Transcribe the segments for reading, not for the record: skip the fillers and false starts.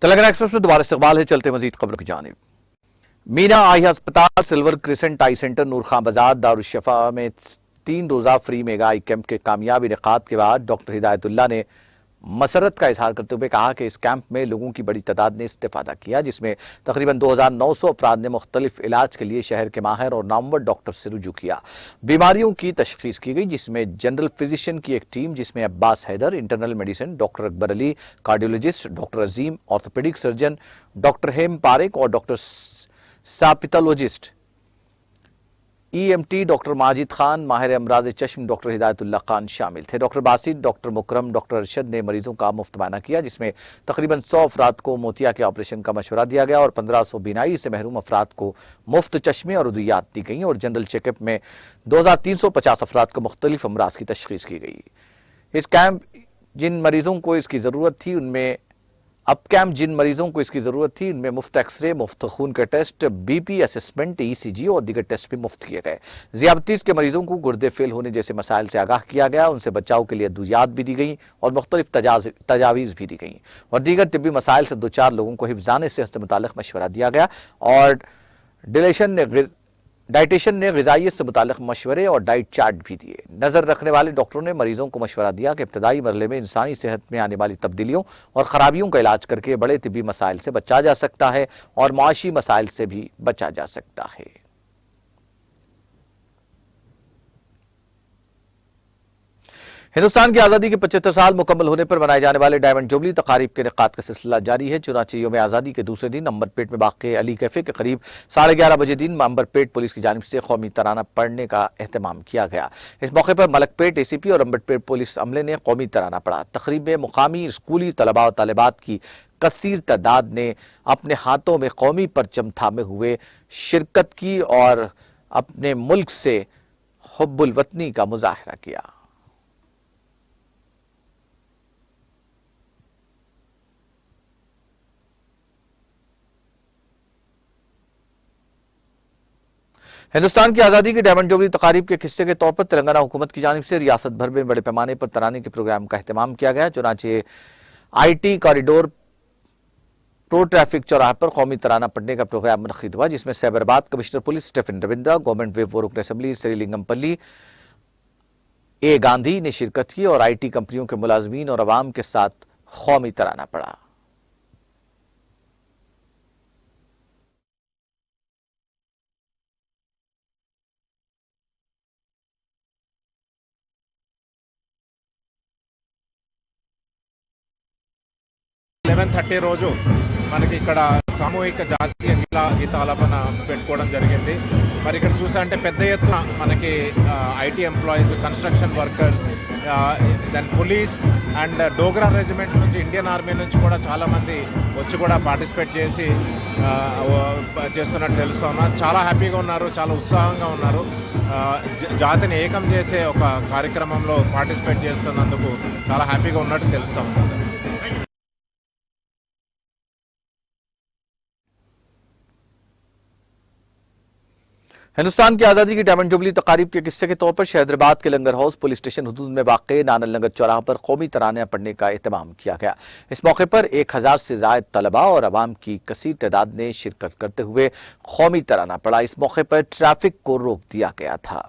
Telangana express में दोबारा इस्तकबाल है। चलते मजीद खबरों की जानिब। मीना आई अस्पताल, सिल्वर क्रिसेंट आई सेंटर, नूर खां बाजार, दारुशफा में 3 रोजा फ्री मेगा आई कैंप के कामयाब इनेकाद के बाद डॉक्टर हिदायतुल्लाह ने मसरत का इजहार करते हुए कहा कि इस कैंप में लोगों की बड़ी तादाद ने इस्तेफादा किया, जिसमें तकरीबन 2900 अफराद ने मुख्तलिफ इलाज के लिए शहर के माहिर और नामवर डॉक्टर से रुजू किया। बीमारियों की तशखीस की गई, जिसमें जनरल फिजिशियन की एक टीम जिसमें Abbas Haider, internal medicine doctor Akbar Ali, cardiologist doctor Azeem, orthopaedic surgeon doctor Hem Parekh और डॉक्टर सापिथोलॉजिस्ट ईएमटी डॉक्टर माजिद खान, माहिर अमराज चश्म डॉक्टर हिदायतुल्लाह खान शामिल थे। Doctor Basit, doctor Mukarram, doctor Arshad ने मरीजों का मुफ्त मुआयना किया, जिसमें तकरीबन 100 अफराद को मोतिया के ऑपरेशन का मशवरा दिया गया और 1500 बीनाई से महरूम अफराद को मुफ्त चश्मे और उदवियात दी गई और जनरल चेकअप में 2350 अफराद को मुख्तलिफ अमराज की तशखीस की गई। इस कैंप जिन मरीजों को इसकी जरूरत थी उनमें मुफ्त एक्सरे, मुफ्त खून के टेस्ट, बीपी असेसमेंट, ईसीजी और दीगर टेस्ट भी मुफ्त किए गए। ज़ियाबतीस के मरीजों को गुर्दे फेल होने जैसे मसाइल से आगाह किया गया, उनसे बचाव के लिए अद्वियात भी दी गई और मुख्तलिफ तजावीज़ भी दी गई और दीगर तिब्बी मसाइल से 2-4 लोगों को हिफ्ज़ान सेहत से मुताल्लिक़ मशवरा दिया गया और डाइटिशियन ने ग़िज़ाइयत से मुताल्लिक़ मशवरे और डाइट चार्ट भी दिए। नज़र रखने वाले डॉक्टरों ने मरीजों को मशवरा दिया कि इब्तदाई मरहले में इंसानी सेहत में आने वाली तब्दीलियों और ख़राबियों का इलाज करके बड़े तिब्बी मसाइल से बचा जा सकता है और माशी मसाइल से भी बचा जा सकता है। हिंदुस्तान की आज़ादी के 75 साल मुकम्मल होने पर मनाए जाने वाले डायमंड जुबली तकारीब के इनेकाद का सिलसिला जारी है। चुनांचे यौम आज़ादी के दूसरे दिन अंबरपेट में वाक़े अली कैफे के करीब 11:30 बजे दिन अंबरपेट पुलिस की जानिब से कौमी तराना पढ़ने का एहतमाम किया गया। इस मौके पर मलकपेट एसीपी और अंबरपेट पुलिस अमले ने कौमी तराना पढ़ा। तकरीब में मुकामी स्कूली तलबा और तालिबात की कसीर तादाद ने अपने हाथों में कौमी परचम थामे हुए शिरकत की और अपने मुल्क से हुब्बुल वतनी का मुजाहरा किया। हिंदुस्तान की आज़ादी की डायमंड जुबली तकारीब के हिस्से के तौर पर तेलंगाना हुकूमत की जानिब से रियासत भर में बड़े पैमाने पर तराने के प्रोग्राम का एहतमाम किया गया। चुनांचे आईटी कॉरिडोर प्रो ट्रैफिक चौराहे पर कौमी तराना पढ़ने का प्रोग्राम मुनक़िद हुआ, जिसमें Cyberabad commissioner police Stephen Ravindra, government whip रुकन असम्बली श्रीलिंगमपल्ली ए गांधी ने शिरकत की और आईटी कंपनियों के मुलाजमीन और अवाम के साथ कौमी तराना पढ़ा। థర్టీ రోజు మనకి ఇక్కడ సామూహిక జాతీయ గీతాలాపన పెట్టుకోవడం జరిగింది. మరి ఇక్కడ చూసారంటే పెద్ద ఎత్తున మనకి IT employees, construction workers, then police and Dogra regiment నుంచి, ఇండియన్ ఆర్మీ నుంచి కూడా చాలామంది వచ్చి కూడా పార్టిసిపేట్ చేసి చేస్తున్నట్టు తెలుస్తూ ఉన్నారు. చాలా హ్యాపీగా ఉన్నారు, చాలా ఉత్సాహంగా ఉన్నారు. జాతిని ఏకం చేసే ఒక కార్యక్రమంలో పార్టిసిపేట్ చేస్తున్నందుకు చాలా హ్యాపీగా ఉన్నట్టు తెలుస్తూ ఉన్నారు. हिंदुस्तान की आज़ादी की डायमंड जुबली तकारीब के किस्से के तौर पर हैदराबाद के लंगर हाउस पुलिस स्टेशन हदूद में वाक़े नानल नगर चौराहा पर कौमी तराना पढ़ने का एहतमाम किया गया। इस मौके पर 1000 से ज़ायद तलबा और अवाम की कसीर तादाद ने शिरकत करते हुए कौमी तराना पढ़ा। इस मौके पर ट्रैफिक को रोक दिया गया था।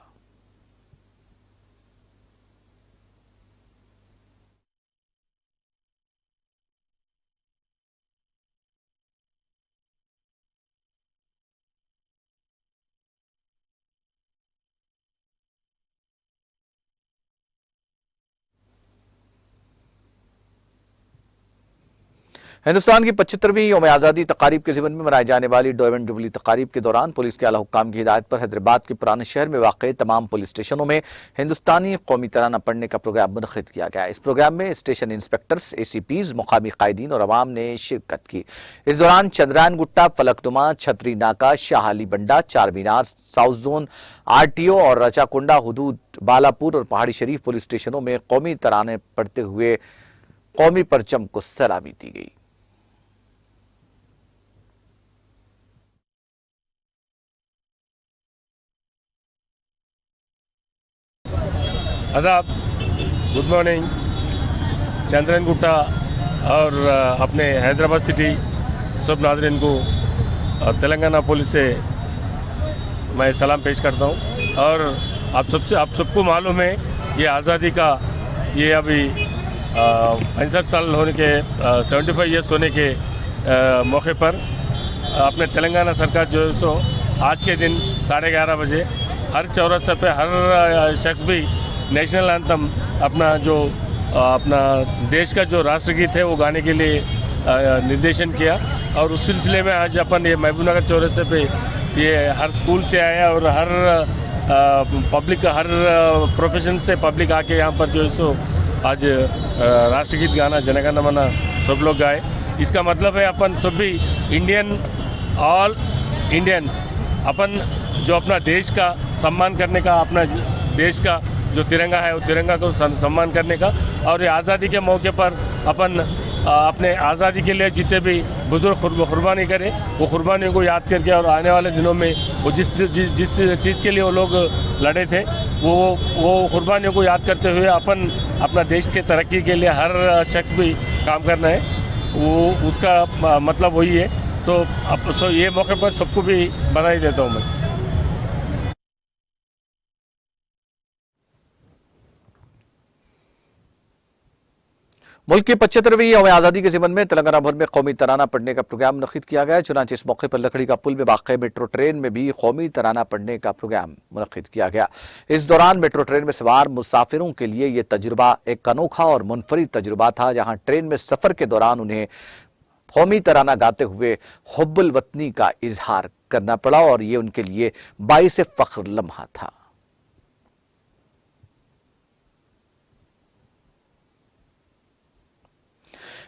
हिंदुस्तान की 75वीं यौम आज़ादी तकारीब के ज़िमन में मनाई जाने वाली डायमंड जुबली तकारीब के दौरान पुलिस के आला हुक्काम की हिदायत पर हैदराबाद के पुराने शहर में वाक़े तमाम पुलिस स्टेशनों में हिंदुस्तानी कौमी तराना पढ़ने का प्रोग्राम मुनक़िद किया गया। इस प्रोग्राम में स्टेशन इंस्पेक्टर्स, एसीपीज़, मुकामी कायदीन और अवाम ने शिरकत की। इस दौरान चंद्रायन गुट्टा, फलकनुमा, छतरी नाका, शाह अली बंडा, चार मीनार, साउथ जोन, आरटीओ और रचाकुंडा हदूद, बालापुर और पहाड़ी शरीफ पुलिस स्टेशनों में कौमी तराने पढ़ते हुए कौमी परचम को सलामी दी गई। आदाब, गुड मॉर्निंग। चंद्रनगुट्टा और अपने हैदराबाद सिटी सब नाज़रीन को तेलंगाना पुलिस से मैं सलाम पेश करता हूँ। और आप सबको मालूम है ये आज़ादी का ये अभी 65 साल होने के 75 ईयर्स होने के मौके पर अपने तेलंगाना सरकार जो है सो आज के दिन 11:30 बजे हर चौरस्ते पे हर शख्स भी नेशनल एंथम अपना देश का जो राष्ट्रगीत है वो गाने के लिए निर्देशन किया। और उस सिलसिले में आज अपन ये महबूब नगर चौरस्ते पे ये हर स्कूल से आया और हर पब्लिक हर प्रोफेशन से पब्लिक आके यहाँ पर जो है सो आज राष्ट्रगीत गाना जनगण मन सब लोग गाए। इसका मतलब है अपन सब भी इंडियन ऑल इंडियंस अपन जो अपना देश का सम्मान करने का, अपना देश का जो तिरंगा है वो तिरंगा को सम्मान करने का, और ये आज़ादी के मौके पर अपन अपने आज़ादी के लिए जितने भी बुजुर्ग कुर्बानी करें वो कुर्बानियों को याद करके और आने वाले दिनों में वो जिस चीज़ के लिए वो लोग लड़े थे वो कुर्बानियों को याद करते हुए अपन अपना देश के तरक्की के लिए हर शख्स भी काम करना है, वो उसका मतलब वही है। तो अब ये मौके पर सबको भी बधाई देता हूँ मैं। मुल्क की 75वीं यौम आज़ादी के ज़िमन में तेलंगाना भर में कौमी तराना पढ़ने का प्रोग्राम मुनक्किद किया गया। चुनांचे इस मौके पर लकड़ी का पुल में वाक़ मेट्रो ट्रेन में भी कौमी तराना पढ़ने का प्रोग्राम मुनक्किद किया गया। इस दौरान मेट्रो ट्रेन में सवार मुसाफिरों के लिए यह तजुर्बा एक अनोखा और मुनफरिद तजुर्बा था, जहां ट्रेन में सफर के दौरान उन्हें कौमी तराना गाते हुए हुब्बुल वतनी का इजहार करना पड़ा और ये उनके लिए बाइस फख्र लम्हा था।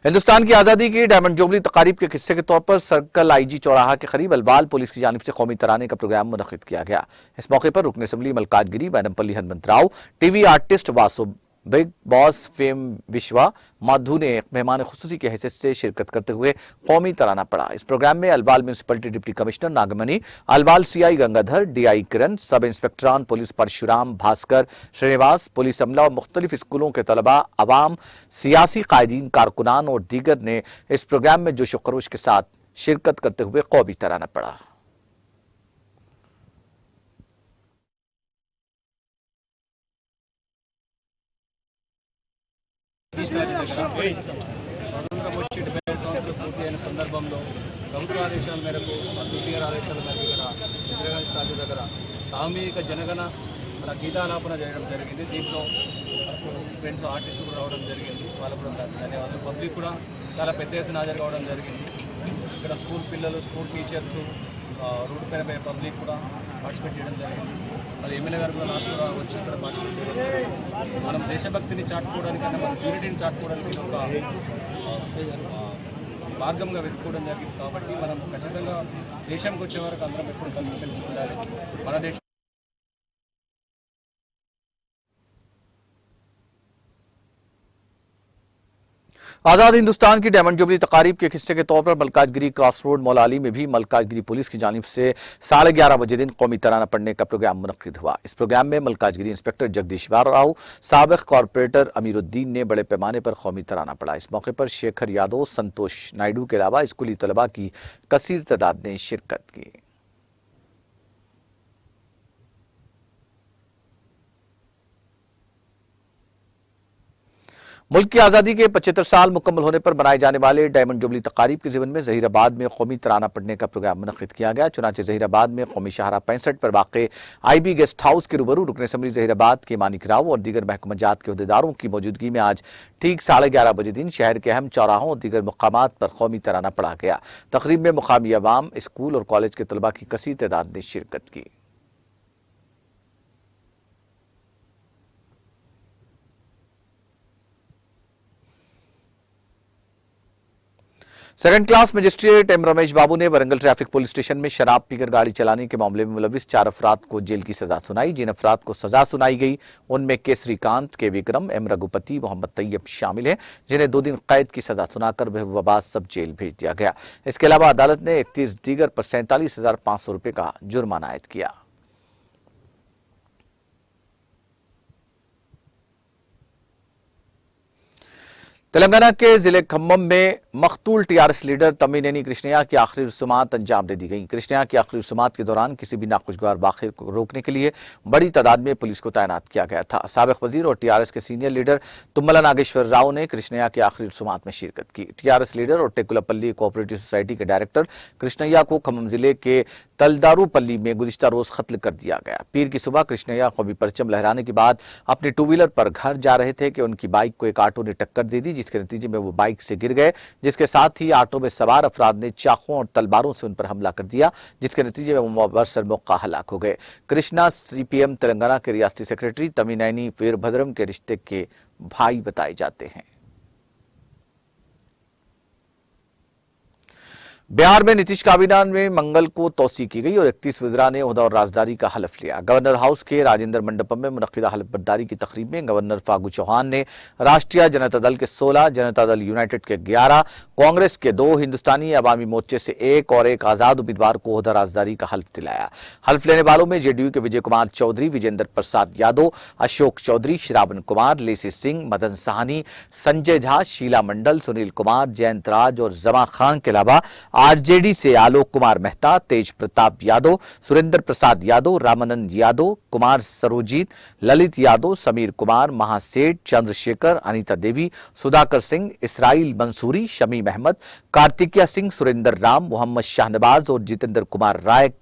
हिंदुस्तान की आज़ादी की डायमंड जुबली तकारीब के हिस्से के तौर पर सर्कल आईजी चौराहा के करीब अलवाल पुलिस की जानिब से कौमी तराने का प्रोग्राम मुनक्किद किया गया। इस मौके पर रुकन assembly Malkajgiri Madampally Hanumantharao, TV artist Vasu Bigg Boss fame Vishwa Madhu ने मेहमान खुसूसी की हैसियत से शिरकत करते हुए कौमी तराना पढ़ा। इस प्रोग्राम में अलवाल म्यूनिसिपलिटी डिप्टी कमिश्नर नागमणि, अलवाल सीआई गंगाधर, डीआई किरण, सब इंस्पेक्टरान पुलिस परशुराम, भास्कर, श्रीनिवास, पुलिस अमला और मुख्तलिफ स्कूलों के तलबा, अवाम, सियासी कायदीन, कारकुनान और दीगर ने इस प्रोग्राम में जोश खरोश के साथ शिरकत करते हुए कौमी तराना पढ़ा। స్వతంత్రం వచ్చి 75 సంవత్సరాలు పూర్తి అయిన సందర్భంలో ప్రభుత్వ ఆదేశాల మేరకు సీనియర్ ఆదేశాల మేరకు ఇక్కడ ఇందిరాగాంధీ స్టాచ్యూ దగ్గర సామూహిక జనగణ గీతాలాపన చేయడం జరిగింది। దీంట్లో ఫ్రెండ్స్ ఆర్టిస్టులు కూడా రావడం జరిగింది, వాళ్ళకు కూడా ధన్యవాదాలు। పబ్లిక్ కూడా చాలా పెద్ద ఎత్తున హాజరు కావడం జరిగింది। ఇక్కడ స్కూల్ పిల్లలు, స్కూల్ టీచర్స్, రోడ్డు పైన పబ్లిక్ కూడా పార్టిసిపేట్ చేయడం జరిగింది। మరి ఎమ్మెల్యే గారు కూడా లాస్ట్ కూడా వచ్చి ఇక్కడ పార్టిసిపేట్ చేయడం జరిగింది। మనం దేశభక్తిని చాటుకోవడానికన్నా మన ప్యూరిటీని చాటుకోవడానికి ఒక మార్గంగా వెతుక్కోవడం జరిగింది। కాబట్టి మనం ఖచ్చితంగా దేశంకి వచ్చే వరకు అందరం ఎప్పుడు కలిసి ఉండాలి। మన దేశం आज़ाद हिंदुस्तान की डायमंड जुबली तकारीब के हिस्से के तौर पर मलकाजगिरी क्रॉस रोड मौलाली में भी मलकाजगिरी पुलिस की जानिब से 11:30 बजे दिन कौमी तराना पढ़ने का प्रोग्राम मुनक्किद हुआ। इस प्रोग्राम में मलकाजगिरी इंस्पेक्टर जगदीश राव, साबिक कॉरपोरेटर अमीरुद्दीन ने बड़े पैमाने पर कौमी तराना पढ़ा। इस मौके पर शेखर यादव, संतोष नायडू के अलावा स्कूली तलबा की कसीर तादाद ने शिरकत की। मुल्क की आज़ादी के 75 साल मुकम्मल होने पर बनाए जाने वाले डायमंड जुबली तकारीब के ज़िमन में ज़हीराबाद में कौमी तराना पढ़ने का प्रोग्राम मुनक्किद किया गया। चुनांचे ज़हीराबाद में कौमी शाहरा 65 पर वाक़े IB गेस्ट हाउस के रूबरू रुकन असम्बली ज़हीराबाद के मानिक राव और दीगर महकमजात के अहदेदारों की मौजूदगी में आज ठीक 11:30 बजे दिन शहर के अहम चौराहों और दीगर मकामात पर कौमी तराना पढ़ा गया। तकरीब में मुकामी अवाम, स्कूल और कॉलेज के तलबा की कसीर तादाद ने शिरकत की। Second class magistrate M Ramesh Babu ने वरंगल ट्रैफिक पुलिस स्टेशन में शराब पीकर गाड़ी चलाने के मामले में मुलविस 4 अफराद को जेल की सजा सुनाई। जिन अफराद को सजा सुनाई गई उनमें के श्रीकांत, के विक्रम, एम रघुपति, मोहम्मद तैयब शामिल हैं, जिन्हें 2 दिन कैद की सजा सुनाकर महबूबाबाद सब जेल भेज दिया गया। इसके अलावा अदालत ने 31 दीगर पर 47,500 रुपये का जुर्माना आयद किया। तेलंगाना के जिले खम्मम में मकतूल टीआरएस लीडर तम्मीनेनी कृष्णैया की आखिरी रसूमात अंजाम दे दी गई। कृष्णैया की आखिरी रसूमात के दौरान किसी भी नाखुशगवार वाक़े को रोकने के लिए बड़ी तादाद में पुलिस को तैनात किया गया था। साबिक वजीर और टीआरएस के सीनियर लीडर तुम्मला नागेश्वर राव ने कृष्णैया की आखिरी रसूमात में शिरकत की। टीआरएस लीडर और टेकुलापल्ली कोऑपरेटिव सोसाइटी के डायरेक्टर कृष्णैया को खम्मम जिले के तलदारूपल्ली में गुज़िश्ता रोज कत्ल कर दिया गया। पीर की सुबह कृष्णैया कौमी परचम लहराने के बाद अपने टू व्हीलर पर घर जा रहे थे कि उनकी बाइक को एक ऑटो ने टक्कर दे दी, जिसके नतीजे में वो बाइक से गिर गए, जिसके साथ ही ऑटो में सवार अफराद ने चाकुओं और तलवारों से उन पर हमला कर दिया, जिसके नतीजे में वो बरसर मौका हलाक हो गए। कृष्णा सीपीएम तेलंगाना के रियासती सेक्रेटरी तम्मीनेनी वीरभद्रम के रिश्ते के भाई बताए जाते हैं। बिहार में नीतीश काबीना में मंगल को तौसी की गई और 31 वज़रा ने ओहदा और राजदारी का हलफ लिया। गवर्नर हाउस के राजेंद्र मंडपम में मुनक्किदा हलफ बर्दारी की तकरीब में गवर्नर फागू चौहान ने राष्ट्रीय जनता दल के 16, जनता दल यूनाइटेड के 11, कांग्रेस के 2, हिंदुस्तानी अवामी मोर्चे से 1 और एक आजाद उम्मीदवार को ओहदा राजदारी का हल्फ दिलाया। हल्फ लेने वालों में जेडीयू के विजय कुमार चौधरी, विजेंद्र प्रसाद यादव, अशोक चौधरी, श्रावण कुमार, लेसी सिंह, मदन साहनी, संजय झा, शीला मंडल, सुनील कुमार, जयंत राज और जमा खान के अलावा आरजेडी से आलोक कुमार मेहता, तेज प्रताप यादव, सुरेंद्र प्रसाद यादव, रामानंद यादव, कुमार सरोजीत, ललित यादव, समीर कुमार, महासेठ, चंद्रशेखर, अनीता देवी, सुधाकर सिंह, इसराइल मंसूरी, शमीम अहमद, कार्तिकिया सिंह, सुरेंद्र राम, मोहम्मद शाहनवाज और जितेंद्र कुमार राय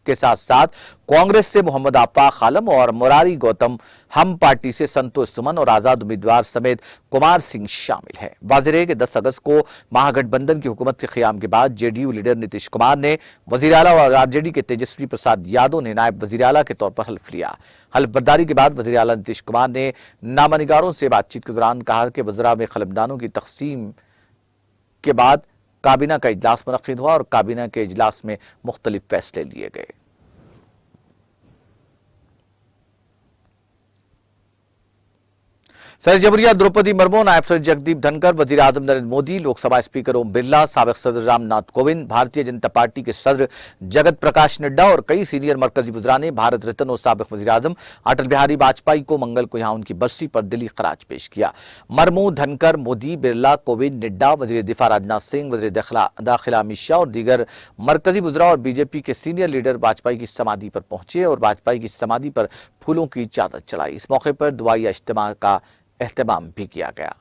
के साथ साथ कांग्रेस से मोहम्मद आफाक आलम और मुरारी गौतम, हम पार्टी से संतोष सुमन और आजाद उम्मीदवार समेत कुमार सिंह शामिल हैं। वाज़ेह है कि 10 अगस्त को महागठबंधन की हुकूमत के क़याम के बाद जेडीयू लीडर नीतीश कुमार ने वज़ीर आला और आरजेडी के तेजस्वी प्रसाद यादव ने नायब वज़ीर आला के तौर पर हल्फ लिया। हल्फ बर्दारी के बाद वज़ीर आला नीतीश कुमार ने नामानिगारों से बातचीत के दौरान कहा कि वज़रा में क़लमदानों की तकसीम के बाद काबीना का इजलास मुनक्किद हुआ और काबीना के इजलास में मुख्तलिफ फैसले लिए गए। सदर जमहूरिया द्रौपदी मुर्मू, नायब सदर जगदीप धनखड़, वजीर आजम नरेंद्र मोदी, लोकसभा स्पीकर ओम बिरला, साबिक सदर रामनाथ कोविंद, भारतीय जनता पार्टी के सदर जगत प्रकाश नड्डा और कई सीनियर मरकजी वज़रा ने भारत रत्न और साबिक वजीर आजम अटल बिहारी वाजपेयी को मंगल को यहां उनकी बरसी पर दिली खराज पेश किया। मुर्मू, धनखड़, मोदी, बिरला, कोविंद, नड्डा, वजीर दिफा राजनाथ सिंह, वजीर दाखिला अमित शाह और दीगर मरकजी वज़रा और बीजेपी के सीनियर लीडर वाजपेयी की समाधि पर पहुंचे और वाजपेयी की समाधि पर फूलों की चादर चढ़ाई। इस मौके पर दुआई इज्तिमा का एहतमाम भी किया गया।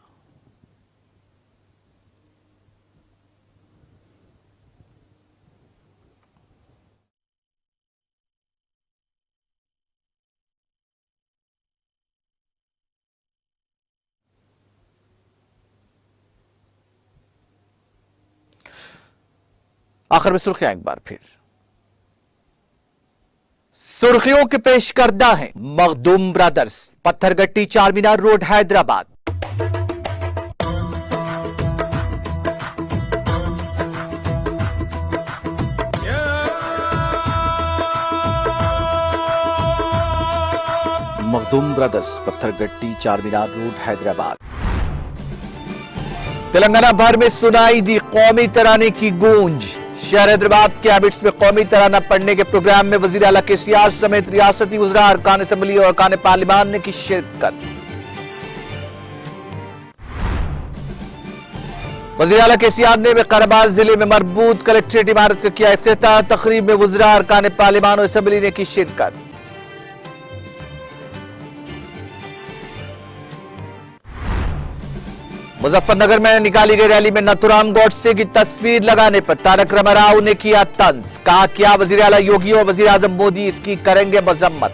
आखिर में सुर्खियां एक बार फिर। सुर्खियों के पेश करदा है Makhdoom brothers, Pathergatti, Charminar road, Hyderabad. Makhdoom brothers, Pathergatti, Charminar road, Hyderabad. Telangana भर में सुनाई दी कौमी तराने की गूंज। शहर हैदराबाद के हैबिट्स में कौमी तराना पढ़ने के प्रोग्राम में वजीर आला केसीआर समेत रियासती वज़रा, अरकान असम्बली और अरकान पार्लिमान ने की शिरकत। वजीर आला केसीआर ने विकाराबाद जिले में मरबूत कलेक्ट्रेट इमारत का किया इफ्तिताह। तकरीब में वज़रा, अरकान पार्लिमान और असम्बली ने की शिरकत। मुजफ्फरनगर में निकाली गई रैली में नथुराम गॉडसे की तस्वीर लगाने पर तारक रामाराव ने किया तंज। कहा क्या वजीर आला योगी और वजीर आजम मोदी इसकी करेंगे मजम्मत।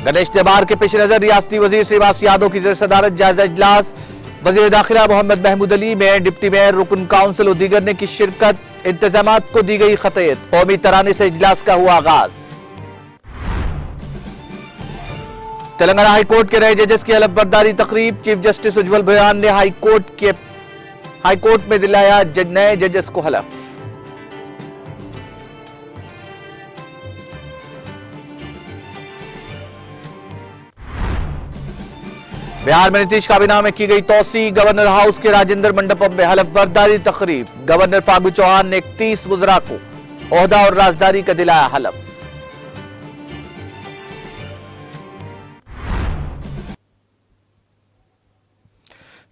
गणेश त्योहार के पेश नजर रियासती वजीर श्रीवास यादव की सदारत जायजा इजलास। वजीर दाखिला Mohammed Mahmood Ali, mayor, deputy mayor, रुकन काउंसिल और दीगर ने की शिरकत। इंतजामात को दी गई खतयत। कौमी तराने से इजलास का हुआ आगाज। तेलंगाना हाईकोर्ट के नए जजेस की हलफ बर्दारी तकरीब। चीफ जस्टिस उज्जवल बयान ने हाईकोर्ट में दिलाया नए जजेस को हलफ। बिहार में नीतीश काबीना में की गई तौसी। गवर्नर हाउस के राजेंद्र मंडपम में हलफ बर्दारी तकरीब। गवर्नर फागू चौहान ने 31 वज़रा को ओहदा और राजदारी का दिलाया हलफ।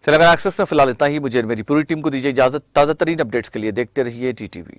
तेलंगाना एक्सप्रेस में फिलहाल इतना ही। मुझे मेरी पूरी टीम को दीजिए इजाजत। ताज़ा तरीन अपडेट्स के लिए देखते रहिए TTV।